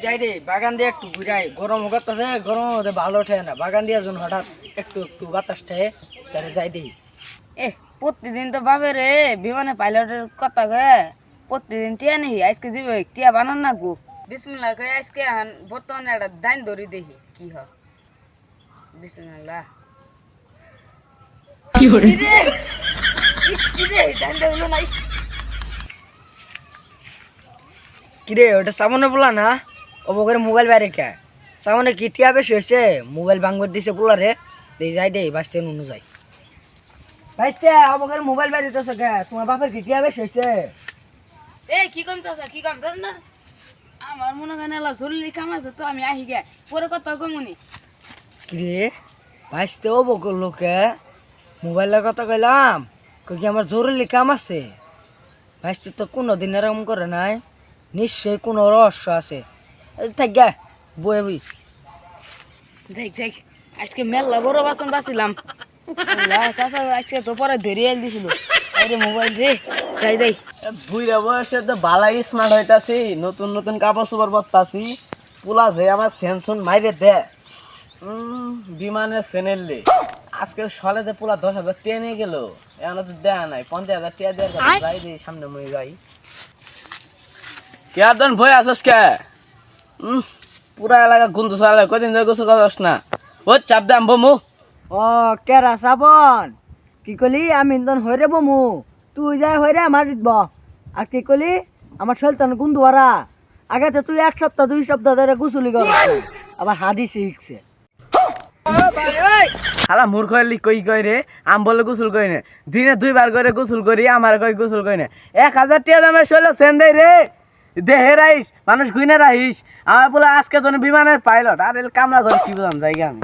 যাই রে বাগান দিয়ে একটু ঘুরাই, গরম করতেছে, গরম হতে ভালো ওঠে না, বাগান দিয়ে যখন হঠাৎ একটু একটু বাতাস ঠে তাহলে যাই দিই। প্রতিদিন তো বাবে রে বিমানে পাইলটের কথা গে প্রতিদিন টিয়া নেই, আজকে যাবে টিয়া বানান না গো। বিসমিল্লাহ কই আজকে বর্তমানে একটা দাইন ধরি দেখি কি হয়। বিসমিল্লাহ কি হরে রে দাইন হলো না। কিরে ওটা সামনে বলা না, অবকরে মোবাইল বাইরে কে সামনে কি টিয়া বেশি হয়েছে, মোবাইল ভাঙবার দিছে বলা রে, দেই যাই দেই বাঁচতে নুনু যাই। ভাইস্তে অবকরে মোবাইল বাইরে তো কে, তোমার বাপের কি টিয়া বেশি হয়েছে? কি কম চাচা কি কম জানেন না, আমার মনে হয় না জরুরি কাম আছে তো আমি আহি গে পরে কথা কমুনি। কিরে ভাইস্তে অবকর লোকে মোবাইলের কথা কইলাম, কই কি আমার জরুরি কাম আছে। ভাইস্তে তো কোনো দিন এরকম করে নাই, নিশ্চয়ই কোনো রহস্য আছে। থাক গে বয়ে বই। দেখ দেখ আজকে মেলা বড় বাসন বাঁচিলাম। চাচা আজকে তো পরে ধরিয়ে দিছিল আরে মোবাইল রে যাই যাই। বুইরা বয়সে তো বালাই স্মার্ট হইতাছি, নতুন নতুন কাপড় চোপড় পরতাছি, পোলা যে আমার সেনসুন মাইরে দে বিমানের সেনেললে আজকে সলেতে পোলা 10,000 টিয়া নিয়ে গেল, এখন তো দেয়া নাই 50,000 টিয়া দেওয়ার কথা, যাই দিই সামনে মই যাই। কে আদন ভয় আসস কে? পুরা এলাকা গুন্দু চালে, কদিন ধরে গোসল করস না, ও চাপ দাম বমু। ও কেরা শ্রাবণ, কি কলি আমি তখন হইরে বমু, তুই যাই হইরে আমার দিতব। আর কি কলি আমার সলতান গুন্দুয়ারা, আগে তো তুই 1 সপ্তাহ 2 সপ্তাহ ধরে গুসুলি কর, আবার হাদি শিখছে। হালা মূর্খ কই কই রে, আম বলে গোসল করি না, দিনে 2 বার করে গোসল করি, আমার কই গোসল করি না। 1,000 টাকা দামের শৈল সেন দেয় রে, দেহে রাইস মানুষ গুইনে রাইস, আমার বলে আজকে জন বিমানের পাইলট আর কামলা ধরে কি বুঝাম জায়গা আমি।